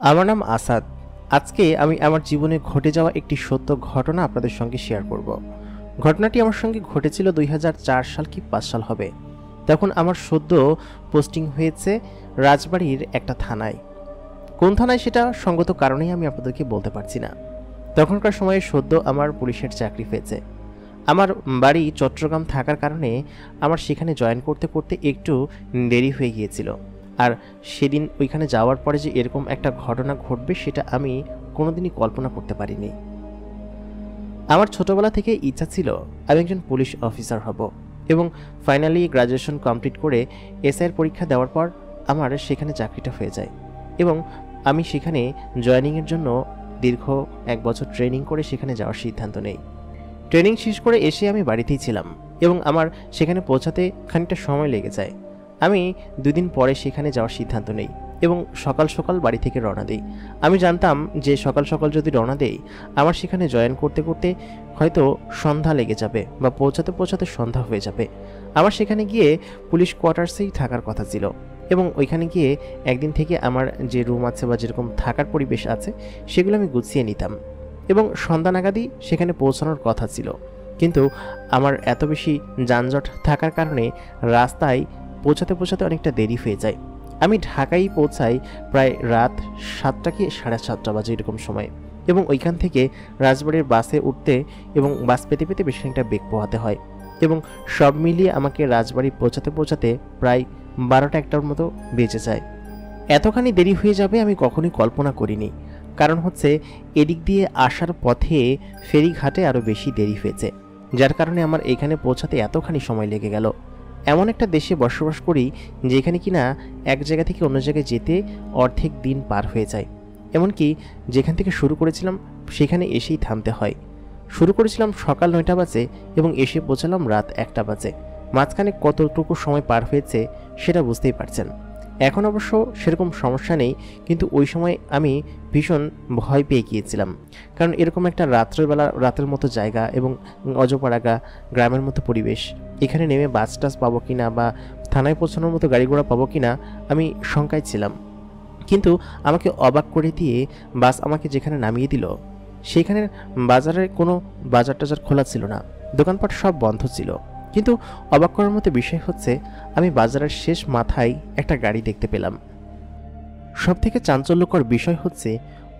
আমার নাম আসাদ। আজকে আমি আমার জীবনে ঘটে যাওয়া একটি সত্য ঘটনা আপনাদের সঙ্গে শেয়ার করব। ঘটনাটি আমার সঙ্গে ঘটেছিল 2004 সাল কি 5 সাল হবে। তখন আমার সদ্য পোস্টিং হয়েছে রাজবাড়ির একটা থানায়। কোন থানায় সেটা সঙ্গত কারণেই আমি আপনাদেরকে বলতে পারছি না। তখনকার সময়ে সদ্য আমার পুলিশের চাকরি হয়েছে। আমার বাড়ি চট্টগ্রাম থাকার কারণে আমার সেখানে জয়েন করতে করতে একটু দেরি হয়ে গিয়েছিল। আর সেদিন ওইখানে যাওয়ার পরে যে এরকম একটা ঘটনা ঘটবে সেটা আমি কোনোদিনই কল্পনা করতে পারিনি। আমার ছোটবেলা থেকে ইচ্ছা ছিল আমি একজন পুলিশ অফিসার হব, এবং ফাইনালি গ্র্যাজুয়েশন কমপ্লিট করে এসআইয়ের পরীক্ষা দেওয়ার পর আমার সেখানে চাকরিটা হয়ে যায়, এবং আমি সেখানে জয়েনিংয়ের জন্য দীর্ঘ 1 বছর ট্রেনিং করে সেখানে যাওয়ার সিদ্ধান্ত নেই। ট্রেনিং শেষ করে এসে আমি বাড়িতেই ছিলাম, এবং আমার সেখানে পৌঁছাতে খানিকটা সময় লেগে যায়। আমি 2 দিন পরে সেখানে যাওয়ার সিদ্ধান্ত নেই এবং সকাল সকাল বাড়ি থেকে রওনা দিই। আমি জানতাম যে সকাল সকাল যদি রওনা দেই আমার সেখানে জয়েন করতে করতে হয়তো সন্ধ্যা লেগে যাবে বা পৌঁছাতে পৌঁছাতে সন্ধ্যা হয়ে যাবে। আমার সেখানে গিয়ে পুলিশ কোয়ার্টার্সেই থাকার কথা ছিল, এবং ওইখানে গিয়ে একদিন থেকে আমার যে রুম আছে বা যেরকম থাকার পরিবেশ আছে সেগুলো আমি গুছিয়ে নিতাম, এবং সন্ধ্যা নাগাদই সেখানে পৌঁছানোর কথা ছিল। কিন্তু আমার এত বেশি যানজট থাকার কারণে রাস্তায় পৌঁছাতে পৌঁছাতে অনেকটা দেরি হয়ে যায়। আমি ঢাকায় পৌঁছাই প্রায় রাত 7টা কি 7:30 বাজে এরকম সময়, এবং ওইখান থেকে রাজবাড়ির বাসে উঠতে এবং বাস পেতে পেতে বেশ খানিকটা বেগ পোহাতে হয়, এবং সব মিলিয়ে আমাকে রাজবাড়ি পৌঁছাতে পৌঁছাতে প্রায় 12টা-1টার মতো বেজে যায়। এতখানি দেরি হয়ে যাবে আমি কখনোই কল্পনা করিনি। কারণ হচ্ছে এদিক দিয়ে আসার পথে ফেরিঘাটে আরও বেশি দেরি হয়েছে, যার কারণে আমার এখানে পৌঁছাতে এতখানি সময় লেগে গেল। এমন একটা দেশে বসবাস করি যেখানে কিনা এক জায়গা থেকে অন্য জায়গায় যেতে অর্ধেক দিন পার হয়ে যায়। এমনকি যেখান থেকে শুরু করেছিলাম সেখানে এসেই থামতে হয়। শুরু করেছিলাম সকাল 9টা বাজে এবং এসে পৌঁছালাম রাত 1টা বাজে। মাঝখানে কতটুকু সময় পার হয়েছে সেটা বুঝতেই পারছেন। এখন অবশ্য সেরকম সমস্যা নেই, কিন্তু ওই সময় আমি ভীষণ ভয় পেয়ে গিয়েছিলাম। কারণ এরকম একটা রাতের মতো জায়গা এবং অজপাড়াগা গ্রামের মতো পরিবেশ, এখানে নেমে বাস টাস পাবো কিনা বা থানায় পৌঁছানোর মতো গাড়ি ঘোড়া পাবো কিনা আমি শঙ্কায় ছিলাম। কিন্তু আমাকে অবাক করে দিয়ে বাস আমাকে যেখানে নামিয়ে দিল সেখানে বাজারের কোনো বাজার টাজার খোলা ছিল না, দোকানপাট সব বন্ধ ছিল। কিন্তু অবাক করার মতো বিষয় হচ্ছে আমি বাজারের শেষ মাথায় একটা গাড়ি দেখতে পেলাম। সবথেকে চাঞ্চল্যকর বিষয় হচ্ছে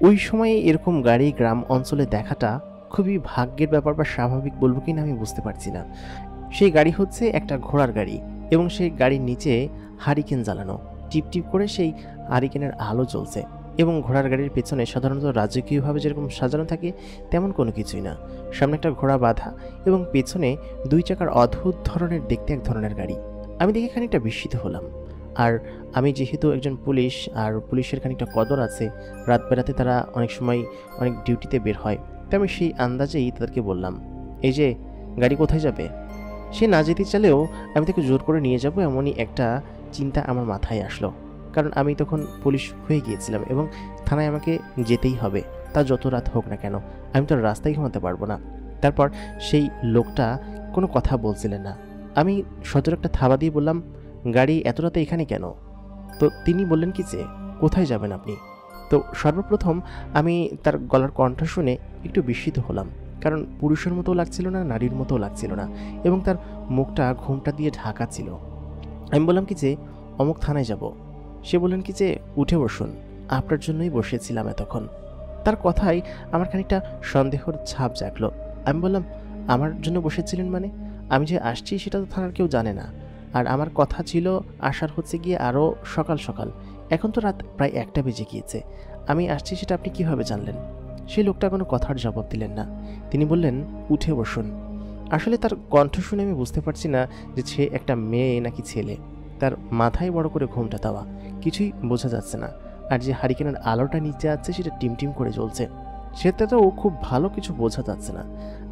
ওই সময়ে এরকম গাড়ি গ্রাম অঞ্চলে দেখাটা খুবই ভাগ্যের ব্যাপার বা স্বাভাবিক বলবো কিনা আমি বুঝতে পারছি না। সেই গাড়ি হচ্ছে একটা ঘোড়ার গাড়ি, এবং সেই গাড়ির নিচে হারিকেন জ্বালানো, টিপটিপ করে সেই হারিকেনের আলো জ্বলছে, এবং ঘোড়ার গাড়ির পেছনে সাধারণত রাজকীয়ভাবে যেরকম সাজানো থাকে তেমন কোনো কিছুই না। সামনে একটা ঘোড়া বাঁধা এবং পেছনে 2 চাকার অদ্ভুত ধরনের দেখতে এক ধরনের গাড়ি। আমি দেখে খানিকটা বিস্মিত হলাম। আর আমি যেহেতু একজন পুলিশ, আর পুলিশের খানিকটা কদর আছে, রাত বেরাতে তারা অনেক সময় অনেক ডিউটিতে বের হয়, তাই আমি সেই আন্দাজেই তাদেরকে বললাম, এই যে গাড়ি কোথায় যাবে? সে না যেতে চাইলেও আমি তাকে জোর করে নিয়ে যাব এমনই একটা চিন্তা আমার মাথায় আসলো। কারণ আমি তখন পুলিশ হয়ে গিয়েছিলাম এবং থানায় আমাকে যেতেই হবে, তা যত রাত হোক না কেন, আমি তো রাস্তায় ঘুমাতে পারবো না। তারপর সেই লোকটা কোনো কথা বলছিলেন না। আমি সজোর একটা থাবা দিয়ে বললাম, গাড়ি এত রাতে এখানে কেন? তো তিনি বললেন কি যে, কোথায় যাবেন আপনি? তো সর্বপ্রথম আমি তার গলার কণ্ঠ শুনে একটু বিস্মিত হলাম, কারণ পুরুষের মতো লাগছিল না, নারীর মতো লাগছিল না, এবং তার মুখটা ঘোমটা দিয়ে ঢাকা ছিল। আমি বললাম কি যে, অমুক থানায় যাব। সে বললেন কি যে, উঠে বসুন, আপনার জন্যই বসেছিলাম এতক্ষণ। তার কথাই আমার খানিকটা সন্দেহর ছাপ জাগলো। আমি বললাম, আমার জন্য বসেছিলেন মানে? আমি যে আসছি সেটা তো থানার কেউ জানে না, আর আমার কথা ছিল আসার হচ্ছে গিয়ে আরও সকাল সকাল। এখন তো রাত প্রায় 1টা বেজে গিয়েছে, আমি আসছি সেটা আপনি কিভাবে জানলেন? সেই লোকটা কোনো কথার জবাব দিলেন না। তিনি বললেন, উঠে বসুন। আসলে তার কণ্ঠ শুনে আমি বুঝতে পারছি না যে সে একটা মেয়ে নাকি ছেলে। তার মাথায় বড় করে ঘোমটা দেওয়া, কিছুই বোঝা যাচ্ছে না। আর যে হারিকেনের আলোটা নিচে আছে সেটা টিমটিম করে জ্বলছে, সেটাতেও খুব ভালো কিছু বোঝা যাচ্ছে না।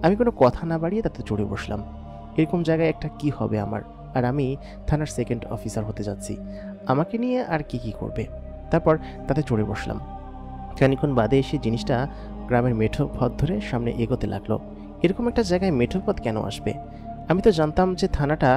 আমি কোনো কথা না বাড়িয়ে তাতে চড়ে বসলাম। এরকম জায়গায় একটা কি হবে আমার, আর আমি থানার 2nd অফিসার হতে যাচ্ছি, আমাকে নিয়ে আর কি করবে। তারপর তাতে চড়ে বসলাম। খানিকক্ষণ বাদে এসে জিনিসটা গ্রামের মেঠো পথ ধরে সামনে এগোতে লাগলো। এরকম একটা জায়গায় মেঠো পথ কেন আসবে? আমি তো জানতাম যে থানাটা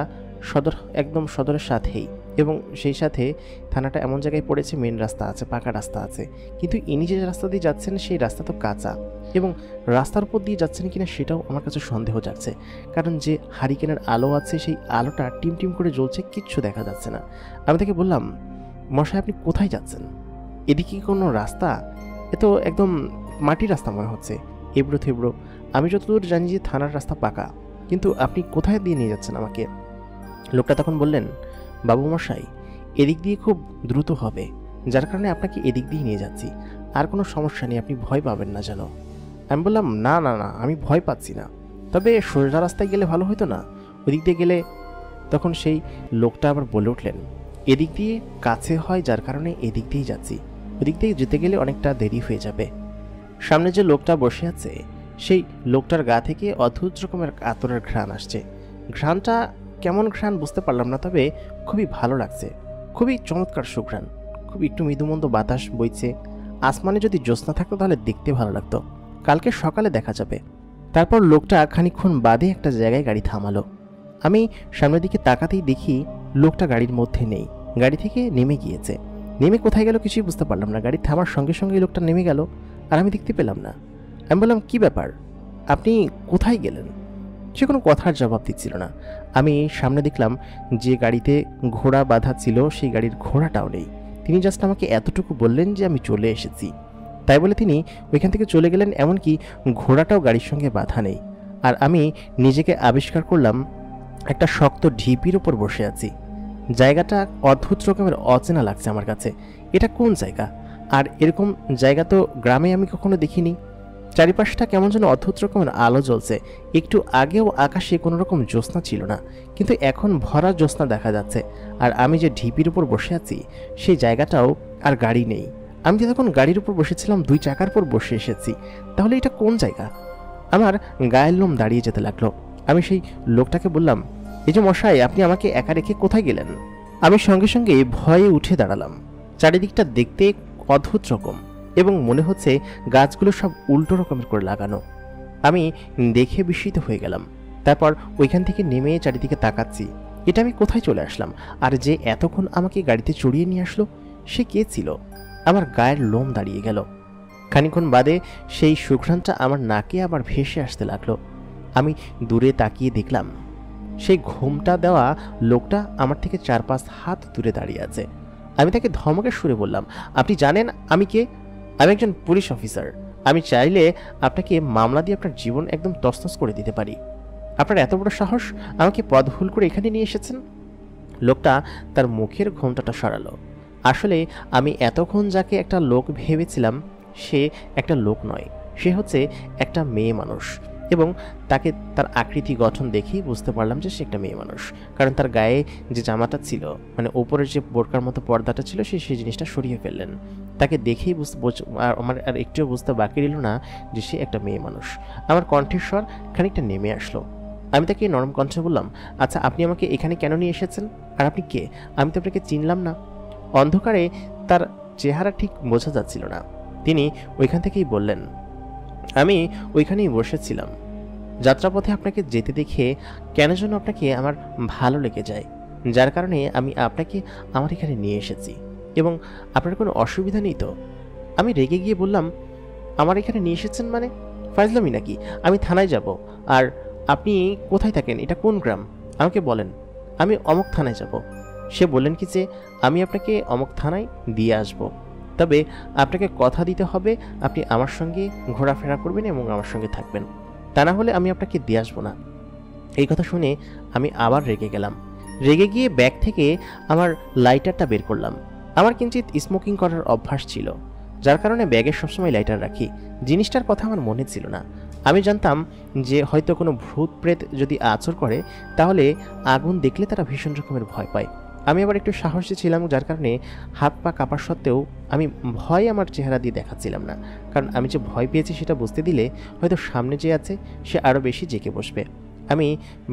একদম সদরের সাথেই, এবং সেই সাথে থানাটা এমন জায়গায় পড়েছে, মেন রাস্তা আছে, পাকা রাস্তা আছে, কিন্তু ইনি যে রাস্তা দিয়ে যাচ্ছেন সেই রাস্তা তো কাঁচা, এবং রাস্তার উপর দিয়ে যাচ্ছেন কিনা সেটাও আমার কাছে সন্দেহ জাগছে। কারণ যে হারিকেনের আলো আছে সেই আলোটা টিম টিম করে জ্বলছে, কিচ্ছু দেখা যাচ্ছে না। আমি তাকে বললাম, মশাই আপনি কোথায় যাচ্ছেন? এদিকে কোনো রাস্তা? এ তো একদম মাটির রাস্তা মনে হচ্ছে, এবড়ো থেবড়ো। আমি যতদূর জানি যে থানার রাস্তা পাকা, কিন্তু আপনি কোথায় দিয়ে নিয়ে যাচ্ছেন আমাকে? লোকটা তখন বললেন, বাবু মশাই এদিক দিয়ে খুব দ্রুত হবে, যার কারণে আপনাকে এদিক দিয়ে নিয়ে যাচ্ছি, আর কোনো সমস্যা নেই, আপনি ভয় পাবেন না যেন। আমি বললাম, না না না, আমি ভয় পাচ্ছি না, তবে সোজা রাস্তায় গেলে ভালো হতো না, ওদিক দিয়ে গেলে। তখন সেই লোকটা আবার বলে উঠলেন, এদিক দিয়ে কাছে হয় যার কারণে এদিক দিয়েই যাচ্ছি, ওদিক দিয়ে যেতে গেলে অনেকটা দেরি হয়ে যাবে। সামনে যে লোকটা বসে আছে সেই লোকটার গা থেকে অদ্ভুত রকমের আতরের ঘ্রাণ আসছে। ঘ্রাণটা কেমন ঘ্রাণ বুঝতে পারলাম না, তবে খুবই ভালো লাগছে, খুবই চমৎকার সুঘ্রাণ। খুব একটু মৃদুমন্দ বাতাস বইছে। আসমানে যদি জ্যোৎস্না থাকতো তাহলে দেখতে ভালো লাগতো, কালকে সকালে দেখা যাবে। তারপর লোকটা খানিকক্ষণ বাদে একটা জায়গায় গাড়ি থামালো। আমি সামনের দিকে তাকাতেই দেখি লোকটা গাড়ির মধ্যে নেই, গাড়ি থেকে নেমে গিয়েছে। নেমে কোথায় গেল কিছুই বুঝতে পারলাম না। গাড়ি থামার সঙ্গে সঙ্গে লোকটা নেমে গেল, আর আমি দেখতে পেলাম না। আমি বললাম, কি ব্যাপার, আপনি কোথায় গেলেন? সে কোনো কথার জবাব দিচ্ছিল না। আমি সামনে দেখলাম যে গাড়িতে ঘোড়া বাঁধা ছিল সেই গাড়ির ঘোড়াটাও নেই। তিনি জাস্ট আমাকে এতটুকু বললেন যে আমি চলে এসেছি, তাই বলে তিনি ওইখান থেকে চলে গেলেন। এমনকি ঘোড়াটাও গাড়ির সঙ্গে বাঁধা নেই। আর আমি নিজেকে আবিষ্কার করলাম একটা শক্ত ঢিপির ওপর বসে আছি। জায়গাটা অদ্ভুত রকমের অচেনা লাগছে আমার কাছে। এটা কোন জায়গা? আর এরকম জায়গা তো গ্রামে আমি কখনো দেখিনি। চারিপাশটা কেমন যেন অদ্ভুত রকমের আলো জ্বলছে। একটু আগেও আকাশে কোনো রকম জ্যোৎস্না ছিল না, কিন্তু এখন ভরা জ্যোৎস্না দেখা যাচ্ছে। আর আমি যে ঢিপির উপর বসে আছি সেই জায়গাটাও আর গাড়ি নেই। আমি যে তখন গাড়ির উপর বসেছিলাম 2 চাকার উপর বসে এসেছি, তাহলে এটা কোন জায়গা? আমার গায়ের লোম দাঁড়িয়ে যেতে লাগলো। আমি সেই লোকটাকে বললাম, এই যে মশাই, আপনি আমাকে একা রেখে কোথায় গেলেন? আমি সঙ্গে সঙ্গে ভয়ে উঠে দাঁড়ালাম। চারিদিকটা দেখতে অদ্ভুত রকম, এবং মনে হচ্ছে গাছগুলো সব উল্টো রকমের করে লাগানো। আমি দেখে বিস্মিত হয়ে গেলাম। তারপর ওইখান থেকে নেমে চারিদিকে তাকাচ্ছি, এটা আমি কোথায় চলে আসলাম? আর যে এতক্ষণ আমাকে গাড়িতে চড়িয়ে নিয়ে আসলো সে কে ছিল? আমার গায়ের লোম দাঁড়িয়ে গেল। খানিকক্ষণ বাদে সেই সুঘ্রাণটা আমার নাকে আবার ভেসে আসতে লাগলো। আমি দূরে তাকিয়ে দেখলাম সেই ঘোমটা দেওয়া লোকটা আমার থেকে 4-5 হাত দূরে দাঁড়িয়ে আছে। আমি তাকে ধমকের সুরে বললাম, আপনি জানেন আমি কে? আমি একজন পুলিশ অফিসার। আমি চাইলে আপনাকে মামলা দিয়ে আপনার জীবন একদম তছনছ করে দিতে পারি। আপনার এত বড় সাহস, আমাকে পথ ভুল করে এখানে নিয়ে এসেছেন? লোকটা তার মুখের ঘোমটাটা সরালো। আসলে আমি এতক্ষণ যাকে একটা লোক ভেবেছিলাম সে একটা লোক নয়, সে হচ্ছে একটা মেয়ে মানুষ। এবং তাকে তার আকৃতি গঠন দেখেই বুঝতে পারলাম যে সে একটা মেয়ে মানুষ, কারণ তার গায়ে যে জামাটা ছিল, মানে ওপরের যে বোরকার মতো পর্দাটা ছিল, সে সেই জিনিসটা সরিয়ে ফেললেন। তাকে দেখেই আমার আর একটুও বুঝতে বাকি রইল না যে সে একটা মেয়ে মানুষ। আমার কণ্ঠস্বর খানিকটা নেমে আসলো। আমি তাকে নরম কণ্ঠে বললাম, আচ্ছা আপনি আমাকে এখানে কেন নিয়ে এসেছেন? আর আপনি কে? আমি তো আপনাকে চিনলাম না। অন্ধকারে তার চেহারা ঠিক বোঝা যাচ্ছিল না। তিনি ওইখান থেকেই বললেন, আমি ওইখানেই বসেছিলাম। যাত্রাপথে আপনাকে যেতে দেখে কেন যেন আপনাকে আমার ভালো লেগে যায়, যার কারণে আমি আপনাকে আমার এখানে নিয়ে এসেছি। এবং আপনার কোনো অসুবিধা নেই তো? আমি রেগে গিয়ে বললাম, আমার এখানে নিয়ে এসেছেন মানে? ফাজলামি নাকি? আমি থানায় যাব। আর আপনি কোথায় থাকেন? এটা কোন গ্রাম? আমাকে বলেন, আমি অমুক থানায় যাব। সে বললেন কি যে আমি আপনাকে অমুক থানায় দিয়ে আসব, তবে আপনাকে কথা দিতে হবে আপনি আমার সঙ্গে ঘোরাফেরা করবেন এবং আমার সঙ্গে থাকবেন, তা না হলে আমি আপনাকে দিয়ে আসবো না। এই কথা শুনে আমি আবার রেগে গেলাম। রেগে গিয়ে ব্যাগ থেকে আমার লাইটারটা বের করলাম। আমার কিঞ্চিত স্মোকিং করার অভ্যাস ছিল, যার কারণে ব্যাগে সবসময় লাইটার রাখি। জিনিসটার কথা আমার মনে ছিল না। আমি জানতাম যে হয়তো কোনো ভূত প্রেত যদি আচর করে তাহলে আগুন দেখলে তারা ভীষণ রকমের ভয় পায়। আমি আবার একটু সাহসী ছিলাম, যার কারণে হাত পা কাঁপার সত্ত্বেও আমি ভয় আমার চেহারা দিয়ে দেখাচ্ছিলাম না, কারণ আমি যে ভয় পেয়েছি সেটা বুঝতে দিলে হয়তো সামনে যে আছে সে আরও বেশি জেগে বসবে। আমি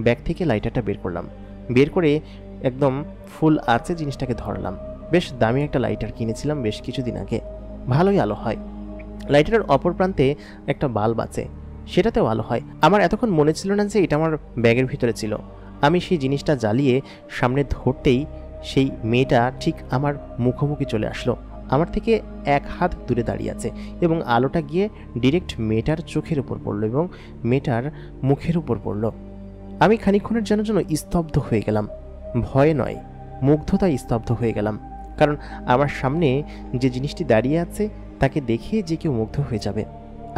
ব্যাগ থেকে লাইটারটা বের করলাম। বের করে একদম ফুল আঁচে জিনিসটাকে ধরলাম। বেশ দামি একটা লাইটার কিনেছিলাম বেশ কিছুদিন আগে, ভালোই আলো হয়। লাইটারের অপর প্রান্তে একটা বাল্ব আছে, সেটাতেও আলো হয়। আমার এতক্ষণ মনে ছিল না যে এটা আমার ব্যাগের ভিতরে ছিল। আমি সেই জিনিসটা জ্বালিয়ে সামনে ধরতেই সেই মেয়েটা ঠিক আমার মুখোমুখি চলে আসলো। আমার থেকে 1 হাত দূরে দাঁড়িয়ে আছে এবং আলোটা গিয়ে ডিরেক্ট মেয়েটার চোখের উপর পড়লো এবং মেয়েটার মুখের উপর পড়লো। আমি খানিকক্ষণের জন্য স্তব্ধ হয়ে গেলাম। ভয়ে নয়, মুগ্ধতায় স্তব্ধ হয়ে গেলাম। কারণ আমার সামনে যে জিনিসটি দাঁড়িয়ে আছে তাকে দেখে যে কেউ মুগ্ধ হয়ে যাবে,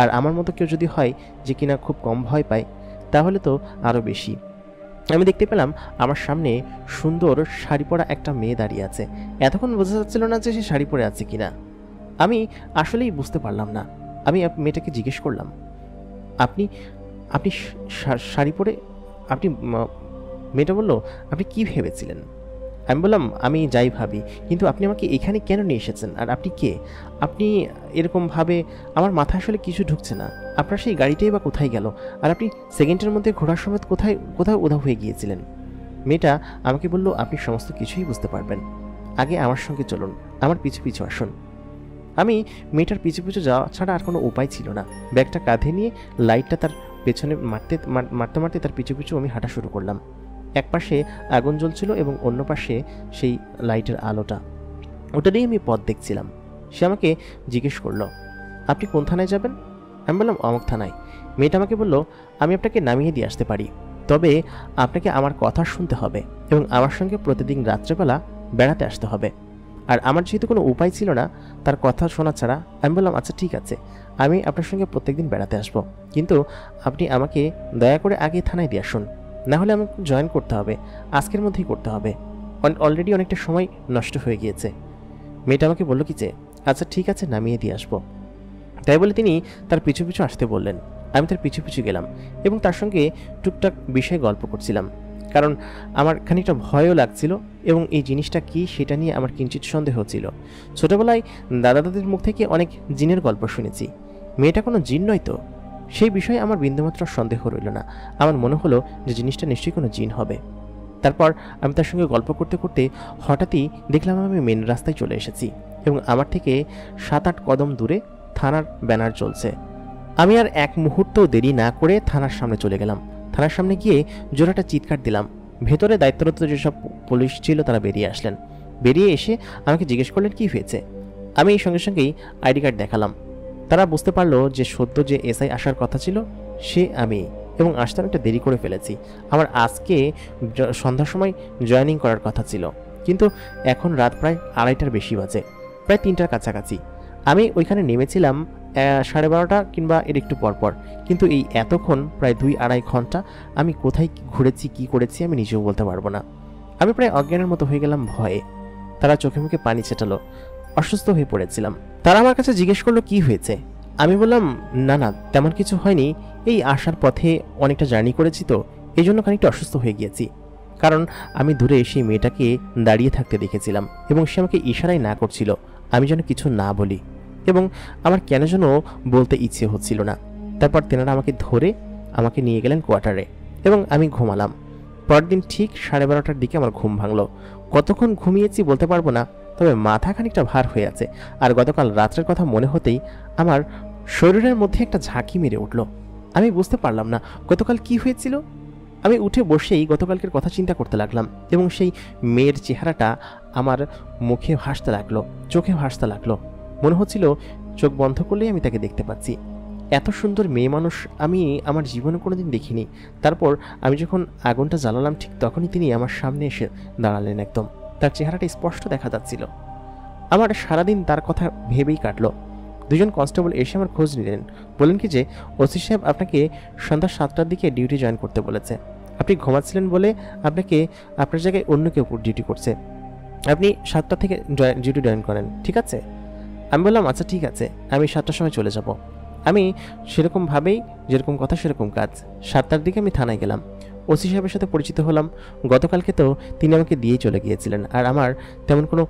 আর আমার মতো কেউ যদি হয় যে কিনা খুব কম ভয় পায়, তাহলে তো আরও বেশি। আমি দেখতে পেলাম আমার সামনে সুন্দর শাড়ি পরা একটা মেয়ে দাঁড়িয়ে আছে। এতক্ষণ বোঝা যাচ্ছিল না যে সে শাড়ি পরে আছে কিনা। আমি আসলেই বুঝতে পারলাম না। আমি মেয়েটাকে জিজ্ঞেস করলাম, আপনি আপনি শাড়ি পরে আপনি? মেয়েটা বলল, আপনি কি ভেবেছিলেন? আমি বললাম, আমি যাই ভাবি, কিন্তু আপনি আমাকে এখানে কেন নিয়ে এসেছেন? আর আপনি কে? আপনি এরকমভাবে আমার মাথায় আসলে কিছু ঢুকছে না। আপনার সেই গাড়িটাই বা কোথায় গেল? আর আপনি সেকেন্ডের মধ্যে ঘোড়ার সমেত কোথায় উধাও হয়ে গিয়েছিলেন? মেয়েটা আমাকে বলল, আপনি সমস্ত কিছুই বুঝতে পারবেন। আগে আমার সঙ্গে চলুন, আমার পিছু পিছু আসুন। আমি মেয়েটার পিছু পিছু যাওয়া ছাড়া আর কোনো উপায় ছিল না। ব্যাগটা কাঁধে নিয়ে লাইটটা তার পেছনে মারতে মারতে তার পিছু পিছু আমি হাঁটা শুরু করলাম। এক পাশে আগুন জ্বলছিল এবং অন্য পাশে সেই লাইটের আলোটা, ওটা দিয়ে আমি পথ দেখছিলাম। সে আমাকে জিজ্ঞেস করলো, আপনি কোন থানায় যাবেন? আমি বললাম, অমুক থানায়। মেয়েটা আমাকে বলল, আমি আপনাকে নামিয়ে দিয়ে আসতে পারি, তবে আপনাকে আমার কথা শুনতে হবে এবং আমার সঙ্গে প্রতিদিন রাত্রেবেলা বেড়াতে আসতে হবে। আর আমার যেহেতু কোনো উপায় ছিল না তার কথা শোনা ছাড়া, আমি বললাম, আচ্ছা ঠিক আছে, আমি আপনার সঙ্গে প্রত্যেকদিন বেড়াতে আসব, কিন্তু আপনি আমাকে দয়া করে আগে থানায় দিয়ে আসুন, না হলে আমাকে জয়েন করতে হবে, আজকের মধ্যেই করতে হবে, অলরেডি অনেকটা সময় নষ্ট হয়ে গিয়েছে। মেয়েটা আমাকে বলল কি যে, আচ্ছা ঠিক আছে, নামিয়ে দিয়ে আসবো। তাই বলে তিনি তার পিছু পিছু আসতে বললেন। আমি তার পিছু পিছু গেলাম এবং তার সঙ্গে টুকটাক বিষয়ে গল্প করছিলাম, কারণ আমার খানিকটা ভয়ও লাগছিল এবং এই জিনিসটা কি সেটা নিয়ে আমার কিঞ্চিত সন্দেহ ছিল। ছোটবেলায় দাদা দাদির মুখ থেকে অনেক জিনের গল্প শুনেছি। মেয়েটা কোনো জিন নয় তো? সেই বিষয়ে আমার বিন্দুমাত্র সন্দেহ রইল না। আমার মনে হলো যে জিনিসটা নিশ্চয়ই কোনো জিন হবে। তারপর আমি তার সঙ্গে গল্প করতে করতে হঠাৎই দেখলাম আমি মেন রাস্তায় চলে এসেছি এবং আমার থেকে 7-8 কদম দূরে থানার ব্যানার চলছে। আমি আর এক মুহূর্তও দেরি না করে থানার সামনে চলে গেলাম। থানার সামনে গিয়ে জোরাটা চিৎকার দিলাম। ভেতরে দায়িত্বরত যেসব পুলিশ ছিল তারা বেরিয়ে আসলেন। বেরিয়ে এসে আমাকে জিজ্ঞেস করলেন কি হয়েছে। আমি এই সঙ্গে সঙ্গেই আইডি কার্ড দেখালাম। তারা বুঝতে পারলো যে সদ্য যে এসআই আসার কথা ছিল সে আমি, এবং আসতে অনেকটা দেরি করে ফেলেছি। আমার আজকে সন্ধ্যার সময় জয়েনিং করার কথা ছিল, কিন্তু এখন রাত প্রায় 2:30টার বেশি বাজে, প্রায় 3টার কাছাকাছি। আমি ওইখানে নেমেছিলাম 12:30 কিংবা এর একটু পরপর, কিন্তু এই এতক্ষণ প্রায় 2-2.5 ঘন্টা আমি কোথায় ঘুরেছি কি করেছি আমি নিজেও বলতে পারবো না। আমি প্রায় অজ্ঞানের মতো হয়ে গেলাম ভয়ে। তারা চোখে মুখে পানি ছেটালো। অসুস্থ হয়ে পড়েছিলাম। তারা আমার কাছে জিজ্ঞেস করলো কি হয়েছে। আমি বললাম, না তেমন কিছু হয়নি, এই আসার পথে অনেকটা জার্নি করেছি তো এই জন্য খানিকটা অসুস্থ হয়ে গিয়েছি। কারণ আমি দূরে সেই মেয়েটাকে দাঁড়িয়ে থাকতে দেখেছিলাম এবং সে আমাকে ইশারায় না করছিল আমি যেন কিছু না বলি, এবং আমার কেন যেন বলতে ইচ্ছে হচ্ছিল না। তারপর তেনারা আমাকে ধরে আমাকে নিয়ে গেলেন কোয়ার্টারে এবং আমি ঘুমালাম। পরদিন ঠিক 12:30টার দিকে আমার ঘুম ভাঙলো। কতক্ষণ ঘুমিয়েছি বলতে পারবো না, তবে মাথা খানিকটা ভার হয়ে আছে। আর গতকাল রাত্রের কথা মনে হতেই আমার শরীরের মধ্যে একটা ঝাঁকি মেরে উঠল। আমি বুঝতে পারলাম না গতকাল কি হয়েছিল। আমি উঠে বসেই গতকালকের কথা চিন্তা করতে লাগলাম এবং সেই মেয়ের চেহারাটা আমার মুখে ভাসতে লাগলো, চোখে ভাসতে লাগলো। মনে হচ্ছিল চোখ বন্ধ করলেই আমি তাকে দেখতে পাচ্ছি। এত সুন্দর মেয়ে মানুষ আমি আমার জীবনে কোনোদিন দেখিনি। তারপর আমি যখন আগুনটা জ্বালালাম ঠিক তখনই তিনি আমার সামনে এসে দাঁড়ালেন। একদম তার চেহারাটা স্পষ্ট দেখা যাচ্ছিল। আমার সারাদিন তার কথা ভেবেই কাটলো। 2জন কনস্টেবল এসে আমার খোঁজ নিলেন। বললেন কি যে, ওসি সাহেব আপনাকে সন্ধ্যা 7টার দিকে ডিউটি জয়েন করতে বলেছে। আপনি ঘুমাচ্ছিলেন বলে আপনাকে আপনার জায়গায় অন্য কেউ ডিউটি করছে। আপনি 7টা থেকে ডিউটি জয়েন করেন, ঠিক আছে? আমি বললাম, আচ্ছা ঠিক আছে, আমি 7টার সময় চলে যাব। আমি সেরকমভাবেই যেরকম কথা সেরকম কাজ। 7টার দিকে আমি থানায় গেলাম। ওসি সাহেবের সাথে পরিচিত হলাম। গতকালকে তো তিনি আমাকে দিয়েই চলে গিয়েছিলেন, আর আমার তেমন কোনো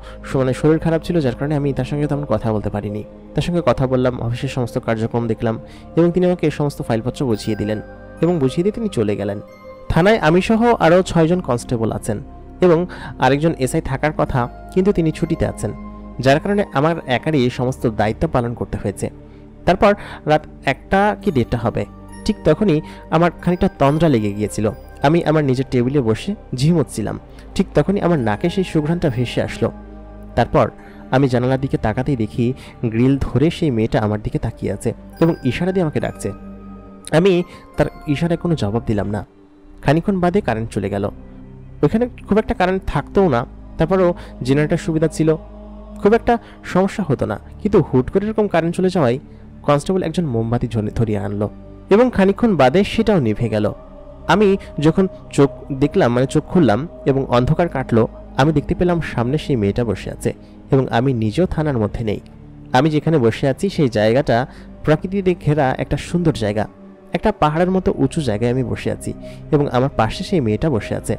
শরীর খারাপ ছিল, যার কারণে আমি তার সঙ্গে তেমন কথা বলতে পারিনি। তার সঙ্গে কথা বললাম, অফিসের সমস্ত কার্যক্রম দেখলাম এবং তিনি আমাকে এই সমস্ত ফাইলপত্র বুঝিয়ে দিলেন এবং বুঝিয়ে দিয়ে তিনি চলে গেলেন। থানায় আমি সহ আরও 6জন কনস্টেবল আছেন এবং আরেকজন এসআই থাকার কথা, কিন্তু তিনি ছুটিতে আছেন, যার কারণে আমার একারই এই সমস্ত দায়িত্ব পালন করতে হয়েছে। তারপর রাত 1টা কি 1:30 হবে, ঠিক তখনই আমার খানিকটা তন্দ্রা লেগে গিয়েছিল। আমি আমার নিজের টেবিলে বসে ঝিমোচ্ছিলাম। ঠিক তখনই আমার নাকে সেই সুঘ্রাণটা ভেসে আসলো। তারপর আমি জানালার দিকে তাকাতেই দেখি গ্রিল ধরে সেই মেয়েটা আমার দিকে তাকিয়ে আছে এবং ইশারা দিয়ে আমাকে ডাকছে। আমি তার ইশারায় কোনো জবাব দিলাম না। খানিকক্ষণ বাদে কারেন্ট চলে গেল। ওইখানে খুব একটা কারেন্ট থাকতোও না, তারপরও জেনারেটর সুবিধা ছিল, খুব একটা সমস্যা হতো না। কিন্তু হুট করে এরকম কারেন্ট চলে যাওয়ায় কনস্টেবল একজন মোমবাতি ধরিয়ে আনলো এবং খানিকক্ষণ বাদে সেটাও নিভে গেল। আমি যখন চোখ দেখলাম, মানে চোখ খুললাম এবং অন্ধকার কাটলো, আমি দেখতে পেলাম সামনে সেই মেয়েটা বসে আছে এবং আমি নিজেও থানার মধ্যে নেই। আমি যেখানে বসে আছি সেই জায়গাটা প্রকৃতিতে ঘেরা একটা সুন্দর জায়গা, একটা পাহাড়ের মতো উঁচু জায়গায় আমি বসে আছি এবং আমার পাশে সেই মেয়েটা বসে আছে।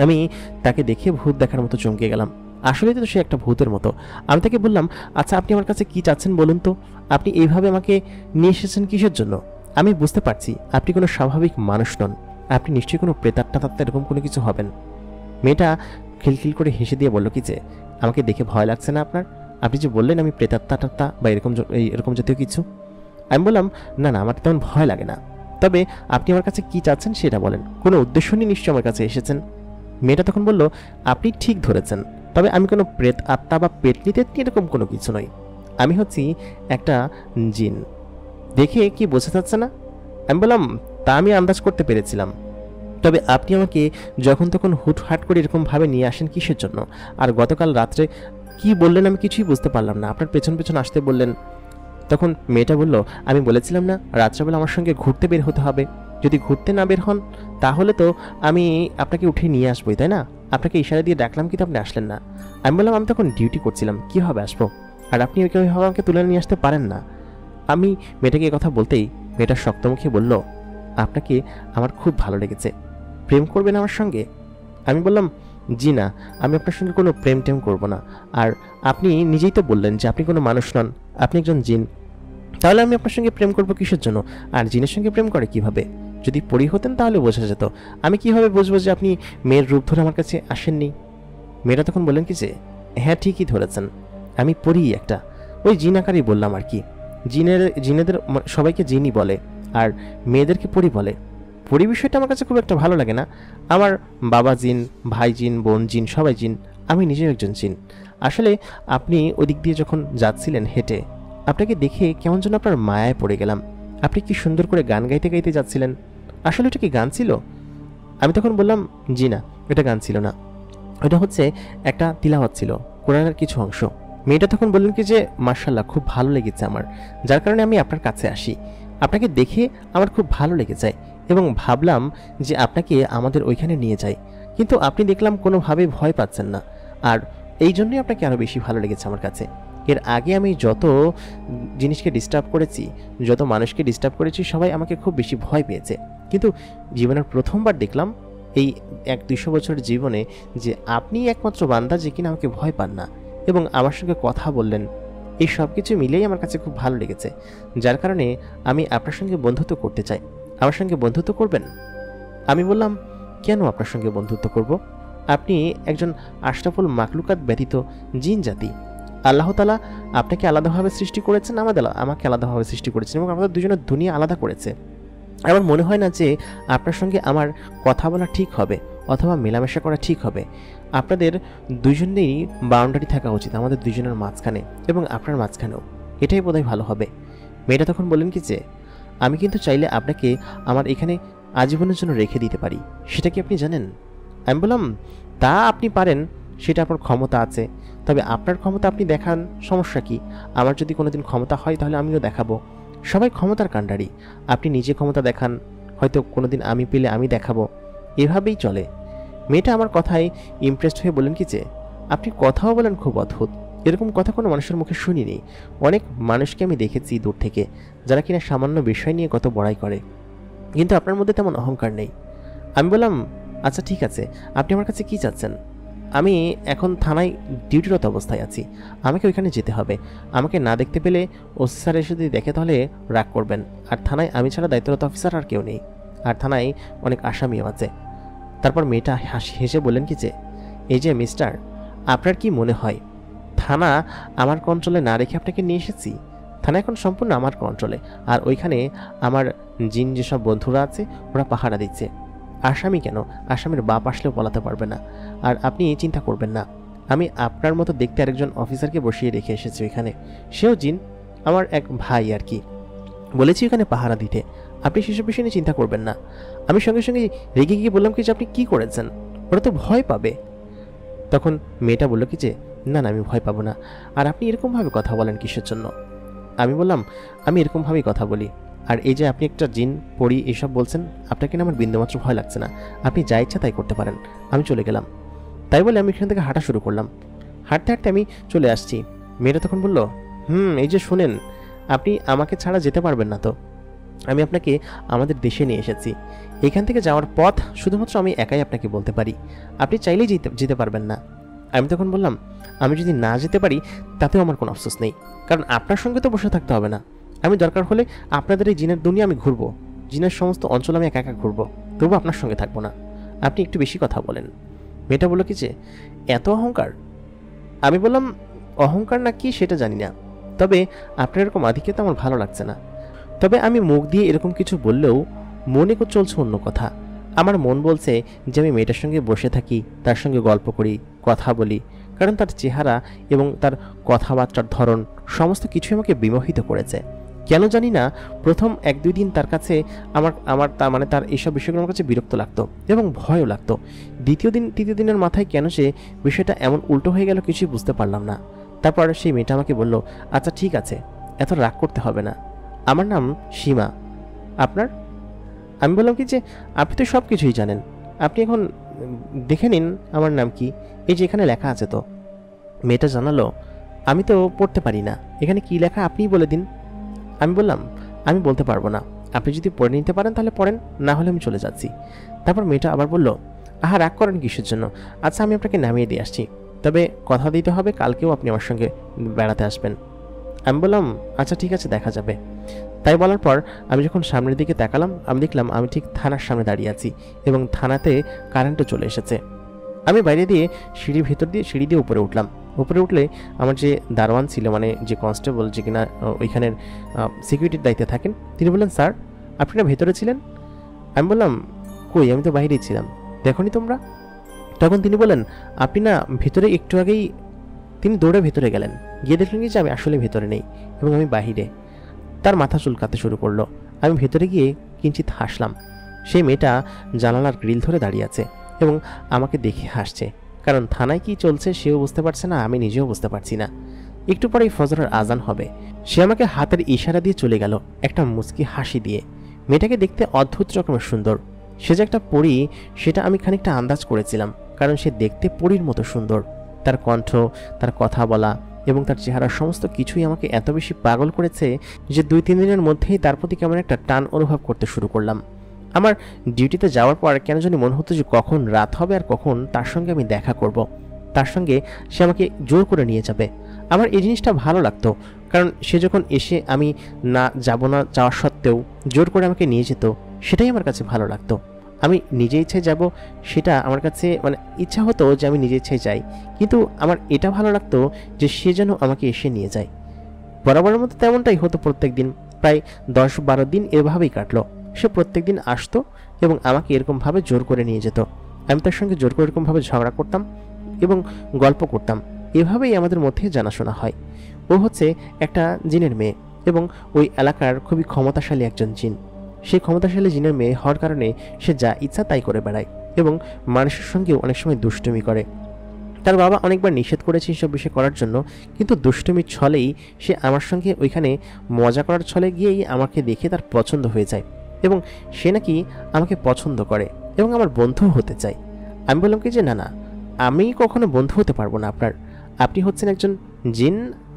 আমি তাকে দেখে ভূত দেখার মতো চমকে গেলাম। আসলেই তো সে একটা ভূতের মতো। আমি তাকে বললাম, আচ্ছা আপনি আমার কাছে কি চাচ্ছেন বলুন তো? আপনি এইভাবে আমাকে নিয়ে এসেছেন কিসের জন্য? আমি বুঝতে পারছি আপনি কোনো স্বাভাবিক মানুষ নন, আপনি নিশ্চয়ই কোনো প্রেতাত্মা এরকম কোনো কিছু হবেন। মেয়েটা খিলখিল করে হেসে দিয়ে বলল কি যে, আমাকে দেখে ভয় লাগছে না আপনার? আপনি যে বললেন আমি প্রেতাত্মা বা এরকম জাতীয় কিছু। আমি বললাম, না না, আমার তেমন ভয় লাগে না, তবে আপনি আমার কাছে কি চাচ্ছেন সেটা বলেন, কোনো উদ্দেশ্য নিয়ে নিশ্চয়ই আমার কাছে এসেছেন। মেয়েটা তখন বলল, আপনি ঠিক ধরেছেন, তবে আমি কোনো প্রেত আত্মা বা পেটনিতে এরকম কোনো কিছু নই। আমি হচ্ছি একটা জিন। দেখে কি বোঝা যাচ্ছে না? আমি বললাম, তা আমি আন্দাজ করতে পেরেছিলাম, তবে আপনি আমাকে যখন তখন হুটহাট করে এরকমভাবে নিয়ে আসেন কিসের জন্য? আর গতকাল রাত্রে কি বললেন আমি কিছুই বুঝতে পারলাম না। আপনার পেছন পেছন আসতে বললেন। তখন মেয়েটা বলল, আমি বলেছিলাম না রাত্রেবেলা আমার সঙ্গে ঘুরতে বের হতে হবে? যদি ঘুরতে না বের হন তাহলে তো আমি আপনাকে উঠিয়ে নিয়ে আসবোই, তাই না? আপনাকে ইশারা দিয়ে ডাকলাম কিন্তু আপনি আসলেন না। আমি বললাম, আমি তখন ডিউটি করছিলাম, কীভাবে আসবো? আর আপনি ওইভাবে আমাকে তুলে নিয়ে আসতে পারেন না। আমি মেয়েটাকে কথা বলতেই মেয়েটা শক্তমুখে বলল, আপনাকে আমার খুব ভালো লেগেছে, প্রেম করবেন আমার সঙ্গে? আমি বললাম, জি না, আমি আপনার সঙ্গে কোনো প্রেম টেম করবো না। আর আপনি নিজেই তো বললেন যে আপনি কোনো মানুষ নন, আপনি একজন জিন। তাহলে আমি আপনার সঙ্গে প্রেম করবো কিসের জন্য? আর জিনের সঙ্গে প্রেম করে কিভাবে? যদি পরী হতেন তাহলে বোঝা যেত। আমি কিভাবে বুঝবো যে আপনি মেয়ের রূপ ধরে আমার কাছে আসেননি? মেয়েটা তখন বললেন কি যে, হ্যাঁ ঠিকই ধরেছেন, আমি পরী একটা, ওই জিন আকারই বললাম আর কি। জিনেদের সবাইকে জিনই বলে আর মেয়েদেরকে পরী বলে। পরী বিষয়টা আমার কাছে খুব একটা ভালো লাগে না। আমার বাবা জিন, ভাই জিন, বোন জিন, সবাই জিন, আমি নিজেও একজন জিন। আসলে আপনি ওদিক দিয়ে যখন যাচ্ছিলেন হেঁটে, আপনাকে দেখে কেমন যেন আপনার মায়ায় পড়ে গেলাম। আপনি কি সুন্দর করে গান গাইতে গাইতে যাচ্ছিলেন। আসলে এটা কি গান ছিল? আমি তখন বললাম, জি না, এটা গান ছিল না, এটা হচ্ছে একটা তিলাওয়াত ছিল, কোরআনের কিছু অংশ। মেয়েটা তখন বললেন কি যে, মাশাআল্লাহ, খুব ভালো লেগেছে আমার, যার কারণে আমি আপনার কাছে আসি। আপনাকে দেখে আমার খুব ভালো লেগে যায় এবং ভাবলাম যে আপনাকে আমাদের ওইখানে নিয়ে যাই, কিন্তু আপনি দেখলাম কোনোভাবে ভয় পাচ্ছেন না, আর এই জন্যই আপনাকে আরও বেশি ভালো লেগেছে আমার কাছে। এর আগে আমি যত জিনিসকে ডিস্টার্ব করেছি, যত মানুষকে ডিস্টার্ব করেছি, সবাই আমাকে খুব বেশি ভয় পেয়েছে, কিন্তু জীবনের প্রথমবার দেখলাম এই 100-200 বছরের জীবনে যে আপনি একমাত্র বান্দা যে কিনা আমাকে ভয় পান না এবং আমার সঙ্গে কথা বললেন। এই সব কিছু মিলেই আমার কাছে খুব ভালো লেগেছে, যার কারণে আমি আপনার সঙ্গে বন্ধুত্ব করতে চাই। আমার সঙ্গে বন্ধুত্ব করবেন? আমি বললাম, কেন আপনার সঙ্গে বন্ধুত্ব করব? আপনি একজন আশরাফুল মাখলুকাত ব্যতীত জিন জাতি। আল্লাহ তাআলা আপনাকে আলাদাভাবে সৃষ্টি করেছেন, আমাকে আলাদাভাবে সৃষ্টি করেছেন এবং আমাদের দুজনের দুনিয়া আলাদা করেছে। আমার মনে হয় না যে আপনার সঙ্গে আমার কথা বলা ঠিক হবে অথবা মেলামেশা করা ঠিক হবে। আপনাদের দুজনেরই বাউন্ডারি থাকা উচিত আমাদের দুজনের মাঝখানে এবং আপনার মাঝখানেও, এটাই বোধহয় ভালো হবে। মেয়েটা তখন বললেন কি যে, আমি কিন্তু চাইলে আপনাকে আমার এখানে আজীবনের জন্য রেখে দিতে পারি, সেটা কি আপনি জানেন? আমি বললাম, তা আপনি পারেন, সেটা আপনার ক্ষমতা আছে, তবে আপনার ক্ষমতা আপনি দেখান, সমস্যা কি? আমার যদি কোনোদিন ক্ষমতা হয় তাহলে আমিও দেখাবো। সবাই ক্ষমতার কাণ্ডারি, আপনি নিজে ক্ষমতা দেখান, হয়তো কোনোদিন আমি পেলে আমি দেখাবো, এভাবেই চলে। মেয়েটা আমার কথায় ইমপ্রেসড হয়ে বললেন কি যে, আপনি কথাও বলেন খুব অদ্ভুত, এরকম কথা কোনো মানুষের মুখে শুনিনি। অনেক মানুষকে আমি দেখেছি দূর থেকে, যারা কিনা সামান্য বিষয় নিয়ে কত বড়াই করে, কিন্তু আপনার মধ্যে তেমন অহংকার নেই। আমি বললাম, আচ্ছা ঠিক আছে, আপনি আমার কাছে কি চাচ্ছেন? আমি এখন থানায় ডিউটিরত অবস্থায় আছি, আমাকে ওইখানে যেতে হবে। আমাকে না দেখতে পেলে ওসি স্যার এসে যদি দেখে তাহলে রাগ করবেন। আর থানায় আমি ছাড়া দায়িত্বরত অফিসার আর কেউ নেই, আর থানায় অনেক আসামিও আছে। তারপর মেয়েটা হেসে বললেন কি যে, এই যে মিস্টার, আপনার কি মনে হয় থানা আমার কন্ট্রোলে না রেখে আপনাকে নিয়ে এসেছি? থানা এখন সম্পূর্ণ আমার কন্ট্রোলে, আর ওইখানে আমার জিন যেসব বন্ধুরা আছে ওরা পাহারা দিচ্ছে। আসামি কেন, আসামির বাপ আসলেও পলাতে পারবে না। আর আপনি চিন্তা করবেন না, আমি আপনার মতো দেখতে আরেকজন অফিসারকে বসিয়ে রেখে এসেছি এখানে, সেও জিন, আমার এক ভাই আর কি। বলেছি এখানে পাহারা দিতে, আপনি সেসব বিষয় নিয়ে চিন্তা করবেন না। আমি সঙ্গে সঙ্গে রেগে গিয়ে বললাম কি যে আপনি কি করেছেন, ওরা তো ভয় পাবে। তখন মেয়েটা বলল কি যে না না, আমি ভয় পাবো না। আর আপনি এরকমভাবে কথা বলেন কিসের জন্য? আমি বললাম আমি এরকমভাবেই কথা বলি। আর এই যে আপনি একটা জিন পড়ি এসব বলছেন, আপনাকে না আমার বিন্দুমাত্র ভয় লাগছে না, আপনি যা ইচ্ছা তাই করতে পারেন। আমি চলে গেলাম। তাই বলে আমি এখান থেকে হাঁটা শুরু করলাম। হাঁটতে হাঁটতে আমি চলে আসছি। মেয়েটা তখন বলল, এই যে শুনেন, আপনি আমাকে ছাড়া যেতে পারবেন না তো, আমি আপনাকে আমাদের দেশে নিয়ে এসেছি। এখান থেকে যাওয়ার পথ শুধুমাত্র আমি একাই আপনাকে বলতে পারি, আপনি চাইলেই যেতে পারবেন না। আমি তখন বললাম, আমি যদি না যেতে পারি তাতেও আমার কোনো আফসোস নেই, কারণ আপনার সঙ্গে তো বসে থাকতে হবে না। আমি দরকার হলে আপনাদের এই জিনের দুনিয়া আমি ঘুরবো, জিনের সমস্ত অঞ্চল আমি একা একা ঘুরবো, তবু আপনার সঙ্গে থাকবো না। আপনি একটু বেশি কথা বলেন। মেয়েটা বলল কি যে এত অহংকার? আমি বললাম, অহংকার না কি সেটা জানি না, তবে আপনার এরকম আধিক্যতা আমার ভালো লাগছে না। তবে আমি মুখ দিয়ে এরকম কিছু বললেও মনে চলছে অন্য কথা। আমার মন বলছে যে আমি মেয়েটার সঙ্গে বসে থাকি, তার সঙ্গে গল্প করি, কথা বলি, কারণ তার চেহারা এবং তার কথাবার্তার ধরন সমস্ত কিছুই আমাকে বিমোহিত করেছে। কেন জানি না প্রথম 1-2 দিন তার কাছে আমার তার এইসব বিষয়গুলো আমার কাছে বিরক্ত লাগতো এবং ভয়ও লাগতো। তৃতীয় দিনের মাথায় কেন সে বিষয়টা এমন উল্টো হয়ে গেল কিছুই বুঝতে পারলাম না। তারপর সেই মেয়েটা আমাকে বলল, আচ্ছা ঠিক আছে, এত রাগ করতে হবে না, আমার নাম সীমা, আপনার? আমি বললাম কি যে আপনি তো সব কিছুই জানেন, আপনি এখন দেখে নিন আমার নাম কি, এই যে এখানে লেখা আছে তো। মেয়েটা জানালো, আমি তো পড়তে পারি না, এখানে কি লেখা আপনিই বলে দিন। আমি বললাম, আমি বলতে পারবো না, আপনি যদি পড়ে নিতে পারেন তাহলে পড়েন, না হলে আমি চলে যাচ্ছি। তারপর মেয়েটা আবার বলল, আহা রাগ করেন কিসের জন্য, আচ্ছা আমি আপনাকে নামিয়ে দিয়ে আসছি, তবে কথা দিতে হবে কালকেও আপনি আমার সঙ্গে বেড়াতে আসবেন। আমি বললাম, আচ্ছা ঠিক আছে, দেখা যাবে। তাই বলার পর আমি যখন সামনের দিকে তাকালাম, আমি দেখলাম আমি ঠিক থানার সামনে দাঁড়িয়ে আছি এবং থানাতে কারেন্টও চলে এসেছে। আমি বাইরে দিয়ে সিঁড়ি দিয়ে উপরে উঠলাম। উপরে উঠলে আমার যে দারোয়ান ছিল, মানে যে কনস্টেবল, যে কিনা ওইখানের সিকিউরিটির দায়িত্বে থাকেন, তিনি বললেন, স্যার আপনি না ভেতরে ছিলেন? আমি বললাম, কই, আমি তো বাইরেই ছিলাম, দেখোনি তোমরা? তখন তিনি বললেন, আপনি না ভেতরে একটু আগেই। তিনি দৌড়ে ভেতরে গেলেন, গিয়ে দেখলেন যে আমি আসলে ভেতরে নেই এবং আমি বাহিরে। তার মাথা চুলকাতে শুরু করলো। আমি ভেতরে গিয়ে কিঞ্চিত হাসলাম। সেই মেয়েটা জানালার গ্রিল ধরে দাঁড়িয়ে আছে এবং আমাকে দেখে হাসছে, কারণ থানায় কি চলছে সেও বুঝতে পারছে না, আমি নিজেও বুঝতে পারছি না। একটু পরেই ফজরের আজান হবে। সে আমাকে হাতের ইশারা দিয়ে চলে গেল, একটা মুচকি হাসি দিয়ে। মেয়েটাকে দেখতে অদ্ভুত রকমের সুন্দর। সে যে একটা পরী সেটা আমি খানিকটা আন্দাজ করেছিলাম, কারণ সে দেখতে পরীর মতো সুন্দর। তার কণ্ঠ, তার কথা বলা এবং তার চেহারার সমস্ত কিছুই আমাকে এত বেশি পাগল করেছে যে 2-3 দিনের মধ্যেই তার প্রতি কেমন একটা টান অনুভব করতে শুরু করলাম। আমার ডিউটিতে যাওয়ার পর কেন জানি মনে হতো যে কখন রাত হবে আর কখন তার সঙ্গে আমি দেখা করব, তার সঙ্গে সে আমাকে জোর করে নিয়ে যাবে। আমার এই জিনিসটা ভালো লাগতো, কারণ সে যখন এসে আমি না যাওয়া সত্ত্বেও জোর করে আমাকে নিয়ে যেত, সেটাই আমার কাছে ভালো লাগতো। আমি নিজে ইচ্ছায় যাব সেটা আমার কাছে মানে ইচ্ছা হতো যে আমি নিজে ইচ্ছায় যাই, কিন্তু আমার এটা ভালো লাগতো যে সে যেন আমাকে এসে নিয়ে যায়। বরাবরের মতো তেমনটাই হতো প্রত্যেক দিন। প্রায় 10-12 দিন এভাবেই কাটলো। সে প্রত্যেক দিন আসতো এবং আমাকে এরকমভাবে জোর করে নিয়ে যেত। আমি তার সঙ্গে জোর করে এরকমভাবে ঝগড়া করতাম এবং গল্প করতাম। এভাবেই আমাদের মধ্যে জানাশোনা হয়। ও হচ্ছে একটা জিনের মেয়ে এবং ওই এলাকার খুবই ক্ষমতাশালী একজন জিন। সেই ক্ষমতাশালী জিনের মেয়ে হওয়ার কারণে সে যা ইচ্ছা তাই করে বেড়ায় এবং মানুষের সঙ্গেও অনেক সময় দুষ্টুমি করে। তার বাবা অনেকবার নিষেধ করেছে এসব বিষয় করার জন্য, কিন্তু দুষ্টুমির ছলেই সে আমার সঙ্গে ওইখানে মজা করার ছলে গিয়েই আমাকে দেখে তার পছন্দ হয়ে যায় এবং সে নাকি আমাকে পছন্দ করে এবং আমার বন্ধু হতে চায়। আমি বললাম কি যে না না, আমি কখনো বন্ধু হতে পারবো না আপনার। আপনি হচ্ছেন একজন জিন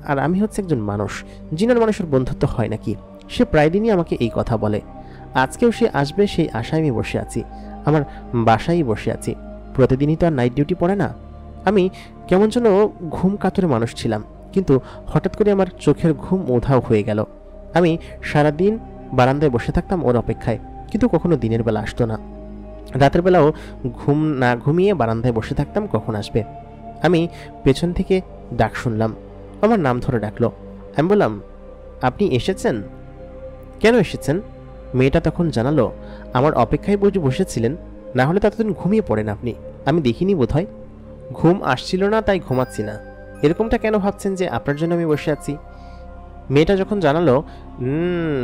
আর আমি হচ্ছে একজন মানুষ, জিন আর মানুষের বন্ধুত্ব হয় নাকি? সে প্রায় দিনই আমাকে এই কথা বলে। আজকেও সে আসবে সেই আশায় আমি বসে আছি, আমার বাসায় বসে আছি। প্রতিদিনই তো আর নাইট ডিউটি পড়ে না। আমি কেমন যেন ঘুম কাতরে মানুষ ছিলাম, কিন্তু হঠাৎ করে আমার চোখের ঘুম উধাও হয়ে গেল। আমি সারাদিন বারান্দায় বসে থাকতাম ওর অপেক্ষায়, কিন্তু কখনো দিনের বেলা আসতো না। রাতের বেলাও ঘুম না ঘুমিয়ে বারান্দায় বসে থাকতাম কখন আসবে। আমি পেছন থেকে ডাক শুনলাম, আমার নাম ধরে ডাকলো। আমি বললাম, আপনি এসেছেন? কেন এসেছেন? মেয়েটা তখন জানালো, আমার অপেক্ষায় বসেছিলেন, না হলে তো এতদিন ঘুমিয়ে পড়েন আপনি, আমি দেখিনি বোধহয়। ঘুম আসছিল না তাই ঘুমাচ্ছি না, এরকমটা কেন ভাবছেন যে আপনার জন্য আমি বসে আছি? মেয়েটা যখন জানালো,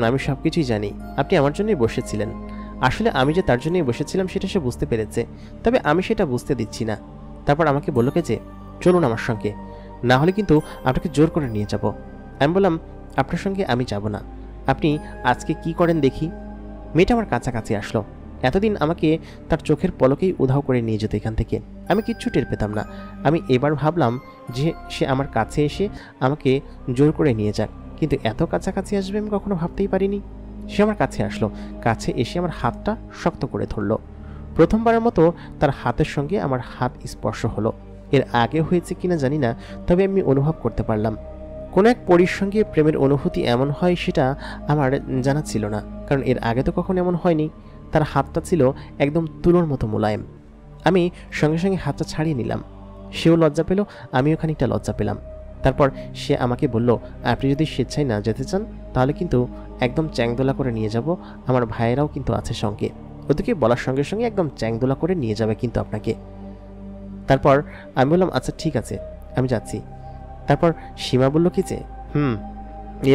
আমি সব কিছুই জানি, আপনি আমার জন্যই বসেছিলেন। আসলে আমি যে তার জন্যই বসেছিলাম সেটা সে বুঝতে পেরেছে, তবে আমি সেটা বুঝতে দিচ্ছি না। তারপর আমাকে বলল যে চলুন আমার সঙ্গে, না হলে কিন্তু আপনাকে জোর করে নিয়ে যাব। আমি বললাম, আপনার সঙ্গে আমি যাব না, আপনি আজকে কি করেন দেখি। মেয়েটা আমার কাছাকাছি আসলো। এতদিন আমাকে তার চোখের পলকেই উধাও করে নিয়ে যেত এখান থেকে, আমি কিচ্ছু টের পেতাম না। আমি এবার ভাবলাম যে সে আমার কাছে এসে আমাকে জোর করে নিয়ে যাক, কিন্তু এত কাছাকাছি আসবে আমি কখনো ভাবতেই পারিনি। সে আমার কাছে আসলো, কাছে এসে আমার হাতটা শক্ত করে ধরলো। প্রথমবারের মতো তার হাতের সঙ্গে আমার হাত স্পর্শ হলো। এর আগে হয়েছে কিনা জানি না, তবে আমি অনুভব করতে পারলাম কোনো এক পরীর সঙ্গে প্রেমের অনুভূতি এমন হয় সেটা আমার জানা ছিল না, কারণ এর আগে তো কখনো এমন হয়নি। তার হাতটা ছিল একদম তুলোর মতো মোলায়েম। আমি সঙ্গে সঙ্গে হাতটা ছাড়িয়ে নিলাম। সেও লজ্জা পেল, আমিও খানিকটা লজ্জা পেলাম। তারপর সে আমাকে বলল, আপনি যদি স্বেচ্ছায় না যেতে চান তাহলে কিন্তু একদম চ্যাংদোলা করে নিয়ে যাব, আমার ভাইয়েরাও কিন্তু আছে সঙ্গে, ওদেরকে বলার সঙ্গে সঙ্গে একদম চ্যাংদোলা করে নিয়ে যাবে কিন্তু আপনাকে। তারপর আমি বললাম, আচ্ছা ঠিক আছে, আমি যাচ্ছি। তারপর সীমা বলল কি যে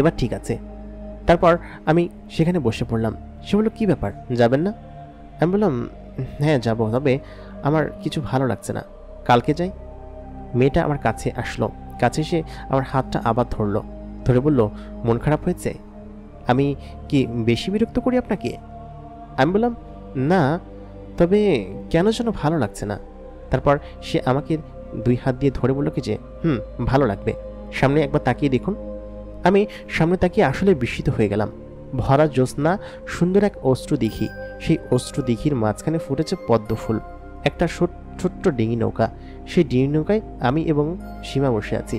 এবার ঠিক আছে। তারপর আমি সেখানে বসে পড়লাম। সে বলল, কী ব্যাপার, যাবেন না? আমি বললাম, হ্যাঁ যাব, তবে আমার কিছু ভালো লাগছে না, কালকে যাই। মেয়েটা আমার কাছে আসলো, কাছে এসে আমার হাতটা আবার ধরলো, ধরে বলল, মন খারাপ হয়েছে? আমি কি বেশি বিরক্ত করি আপনাকে? আমি বললাম, না, তবে কেন যেন ভালো লাগছে না। তারপর সে আমাকে 2 হাত দিয়ে ধরে বলল কি যে ভালো লাগবে, সামনে একবার তাকিয়ে দেখুন। আমি সামনে তাকিয়ে আসলে বিস্মিত হয়ে গেলাম। ভরা জ্যোৎস্না, সুন্দর এক অশ্রু দিঘি, সেই অশ্রু দিঘির মাঝখানে ফুটেছে পদ্ম ফুল, একটা ছোট্ট ডিঙি নৌকা। সেই ডিঙি নৌকায় আমি এবং সীমা বসে আছি।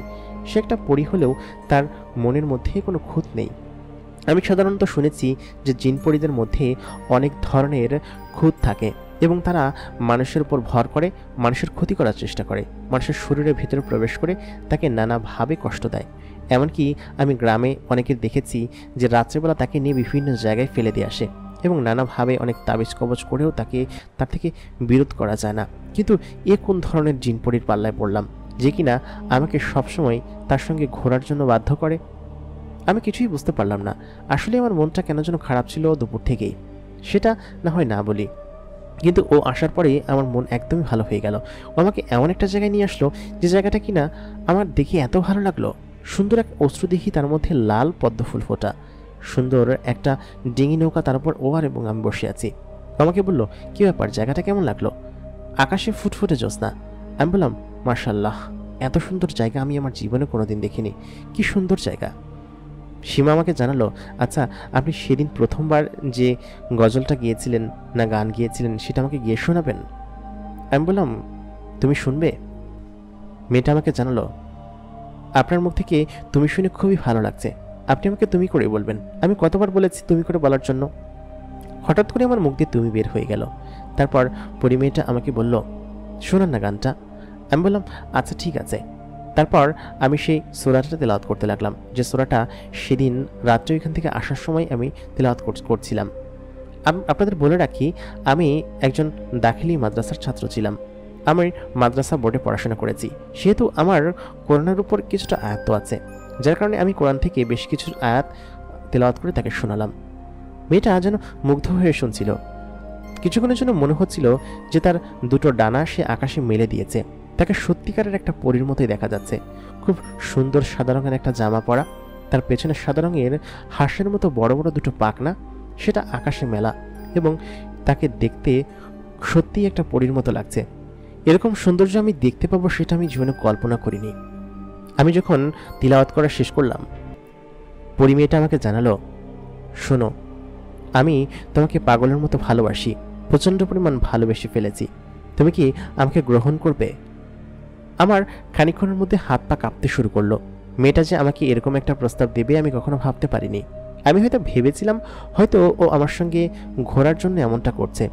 সে একটা পরী হলেও তার মনের মধ্যে কোনো খুঁত নেই। আমি সাধারণত শুনেছি যে জিন পরীদের মধ্যে অনেক ধরনের খুঁত থাকে এবং তারা মানুষের উপর ভর করে, মানুষের ক্ষতি করার চেষ্টা করে, মানুষের শরীরের ভিতরে প্রবেশ করে তাকে নানাভাবে কষ্ট দেয়। এমনকি আমি গ্রামে অনেকের দেখেছি যে রাত্রেবেলা তাকে নিয়ে বিভিন্ন জায়গায় ফেলে দিয়ে আসে এবং নানাভাবে অনেক তাবিজ কবজ করেও তার থেকে বিরোধ করা যায় না। কিন্তু এ কোন ধরনের জিনপরির পাল্লায় পড়লাম যে কিনা আমাকে সবসময় তার সঙ্গে ঘোরার জন্য বাধ্য করে? আমি কিছুই বুঝতে পারলাম না। আসলে আমার মনটা কেন যেন খারাপ ছিল দুপুর থেকেই, সেটা না হয় না বলি, কিন্তু ও আসার পরে আমার মন একদমই ভালো হয়ে গেল। ও আমাকে এমন একটা জায়গায় নিয়ে আসলো যে জায়গাটা কিনা আমার দেখে এত ভালো লাগলো। সুন্দর এক অশ্রু দেখি, তার মধ্যে লাল পদ্ম ফুল ফোটা, সুন্দর একটা ডিঙি নৌকা, তার উপর ও আর এবং আমি বসে আছি। আমাকে বলল, কি ব্যাপার, জায়গাটা কেমন লাগলো? আকাশে ফুটফুটে জ্যোৎস্না। আমি বললাম, মাশাআল্লাহ, এত সুন্দর জায়গা আমি আমার জীবনে কোনোদিন দেখিনি, কি সুন্দর জায়গা। সীমা আমাকে জানালো, আচ্ছা আপনি সেদিন প্রথমবার যে গজলটা গিয়েছিলেন না গান গিয়েছিলেন সেটা আমাকে গিয়ে শোনাবেন? আমি বললাম, তুমি শুনবে? মেয়েটা আমাকে জানালো, আপনার মুখ থেকে তুমি শুনে খুবই ভালো লাগছে, আপনি আমাকে তুমি করে বলবেন, আমি কতবার বলেছি তুমি করে বলার জন্য। হঠাৎ করে আমার মুখ দিয়ে তুমি বের হয়ে গেল। তারপর পরিমেয়েটা আমাকে বলল, শোনান না গানটা। আমি বললাম, আচ্ছা ঠিক আছে। তারপর আমি সেই সূরাটা তেলাওয়াত করতে লাগলাম, যে সূরাটা সেদিন রাত্রে ওইখান থেকে আসার সময় আমি তেলাওয়াত করছিলাম। আপনাদের বলে রাখি, আমি একজন দাখিলি মাদ্রাসার ছাত্র ছিলাম। আমি মাদ্রাসা বোর্ডে পড়াশোনা করেছি, সেহেতু আমার কোরআনের উপর কিছুটা আয়াত আছে, যার কারণে আমি কোরআন থেকে বেশ কিছু আয়াত তেলাওয়াত করে তাকে শোনালাম। মেয়েটা যেন মুগ্ধ হয়ে শুনছিল। কিছুক্ষণের জন্য মনে হচ্ছিল যে তার দুটো ডানা সে আকাশে মেলে দিয়েছে, তাকে সত্যিকারের একটা পরীর মতোই দেখা যাচ্ছে। খুব সুন্দর সাদা রঙের একটা জামা পরা, তার পেছনে সাদা রঙের হাঁসের মতো বড় বড় দুটো পাখনা, সেটা আকাশে মেলা, এবং তাকে দেখতে সত্যিই একটা পরীর মতো লাগছে। এরকম সৌন্দর্য আমি দেখতে পাবো সেটা আমি জীবনে কল্পনা করিনি। আমি যখন তিলাওয়াত করা শেষ করলাম, পরী মেয়েটা আমাকে জানালো, শোনো, আমি তোমাকে পাগলের মতো ভালোবাসি, প্রচণ্ড পরিমাণ ভালোবেসে ফেলেছি, তুমি কি আমাকে গ্রহণ করবে? আমার খানিকক্ষণের মধ্যে হাত পা কাঁপতে শুরু করলো। মেয়েটা যে আমাকে এরকম একটা প্রস্তাব দেবে আমি কখনো ভাবতে পারিনি। আমি হয়তো ভেবেছিলাম হয়তো ও আমার সঙ্গে ঘোরার জন্য এমনটা করছে,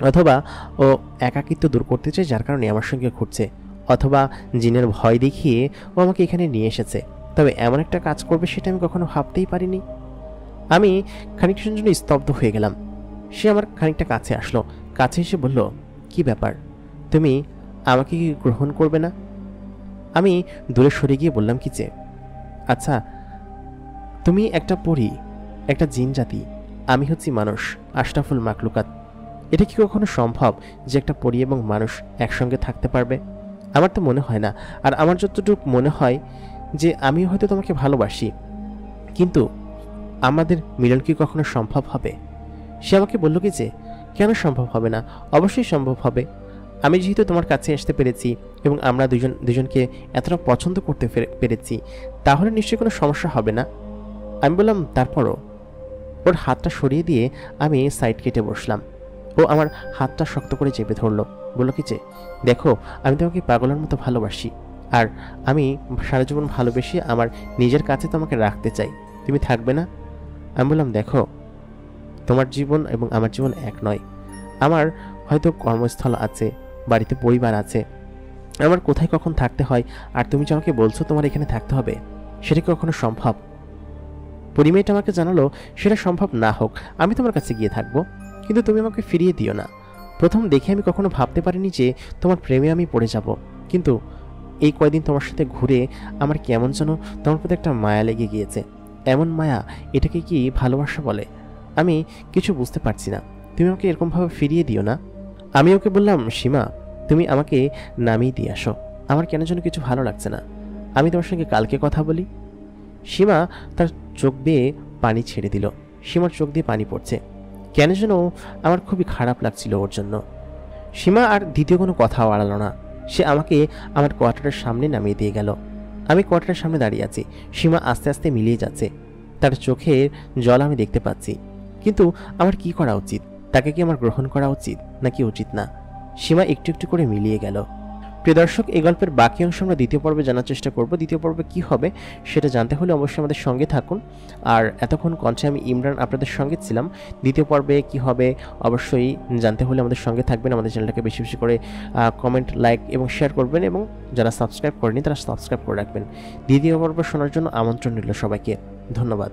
অথবা ও একাকিত্ব দূর করতে চায় যার কারণে আমার সঙ্গে ঘুরছে, অথবা জিনের ভয় দেখিয়ে ও আমাকে এখানে নিয়ে এসেছে। তবে এমন একটা কাজ করবে সেটা আমি কখনো ভাবতেই পারিনি। আমি খানিকটার জন্য স্তব্ধ হয়ে গেলাম। সে আমার খানিকটা কাছে আসলো, কাছে এসে বলল, কি ব্যাপার, তুমি আমাকে কি গ্রহণ করবে না? আমি দূরে সরে গিয়ে বললাম কি যে, আচ্ছা তুমি একটা পরী, একটা জিন জাতি, আমি হচ্ছি মানুষ, আশরাফুল মাকলুকাত। এটা কি কখনো সম্ভব যে একটা পরী এবং মানুষ একসঙ্গে থাকতে পারবে? আমার তো মনে হয় না। আর আমার যতটুকু মনে হয় যে আমি হয়তো তোমাকে ভালোবাসি, কিন্তু আমাদের মিলন কি কখনো সম্ভব হবে? সে আমাকে বলল কি যে, কেন সম্ভব হবে না? অবশ্যই সম্ভব হবে। আমি যেহেতু তোমার কাছে আসতে পেরেছি এবং আমরা দুজনকে এতটা পছন্দ করতে পেরেছি, তাহলে নিশ্চয়ই কোনো সমস্যা হবে না। আমি বললাম, তারপরও। ওর হাতটা সরিয়ে দিয়ে আমি সাইড কেটে বসলাম। ও আমার হাতটা শক্ত করে চেপে ধরলো, বলল কি যে, দেখো আমি তোমাকে পাগলের মতো ভালোবাসি, আর আমি সারা জীবন ভালোবেসে আমার নিজের কাছে তোমাকে রাখতে চাই, তুমি থাকবে না? আমি বললাম, দেখো তোমার জীবন এবং আমার জীবন এক নয়। আমার হয়তো কর্মস্থল আছে, বাড়িতে পরিবার আছে, আমার কোথায় কখন থাকতে হয়, আর তুমি যে আমাকে বলছো তোমার এখানে থাকতে হবে, সেটা কি কখনো সম্ভব? পরিমেয়টা আমাকে জানালো, সেটা সম্ভব না হোক আমি তোমার কাছে গিয়ে থাকবো, কিন্তু তুমি আমাকে ফিরিয়ে দিও না। প্রথম দেখে আমি কখনো ভাবতে পারিনি যে তোমার প্রেমে আমি পড়ে যাব, কিন্তু এই কয়দিন তোমার সাথে ঘুরে আমার কেমন যেন তোমার প্রতি একটা মায়া লেগে গিয়েছে। এমন মায়া, এটাকে কি ভালোবাসা বলে? আমি কিছু বুঝতে পারছি না, তুমি আমাকে এরকমভাবে ফিরিয়ে দিও না। আমি ওকে বললাম, সীমা তুমি আমাকে নামিয়ে দিয়ে আসো, আমার কেন যেন কিছু ভালো লাগছে না, আমি তোমার সঙ্গে কালকে কথা বলি। সীমা তার চোখ দিয়ে পানি ছেড়ে দিল। সীমার চোখ দিয়ে পানি পড়ছে, কেন যেন আমার খুবই খারাপ লাগছিল ওর জন্য। সীমা আর দ্বিতীয় কোনো কথাও আড়ালো না, সে আমাকে আমার কোয়ার্টারের সামনে নামিয়ে দিয়ে গেল। আমি কোয়ার্টারের সামনে দাঁড়িয়ে আছি, সীমা আস্তে আস্তে মিলিয়ে যাচ্ছে, তার চোখের জল আমি দেখতে পাচ্ছি। কিন্তু আমার কি করা উচিত? তাকে কি আমার গ্রহণ করা উচিত নাকি উচিত না? সীমা একটু একটু করে মিলিয়ে গেল। প্রিয় দর্শক, এই গল্পের বাকি অংশ আমরা দ্বিতীয় পর্বে জানার চেষ্টা করব। দ্বিতীয় পর্বে কি হবে সেটা জানতে হলে অবশ্যই আমাদের সঙ্গে থাকুন। আর এতক্ষণ কণ্ঠে আমি ইমরান আপনাদের সঙ্গে ছিলাম। দ্বিতীয় পর্বে কি হবে অবশ্যই জানতে হলে আমাদের সঙ্গে থাকবেন। আমাদের চ্যানেলটাকে বেশি বেশি করে কমেন্ট, লাইক এবং শেয়ার করবেন, এবং যারা সাবস্ক্রাইব করেনি তারা সাবস্ক্রাইব করে রাখবেন। দ্বিতীয় পর্ব শোনার জন্য আমন্ত্রণ রইল সবাইকে। ধন্যবাদ।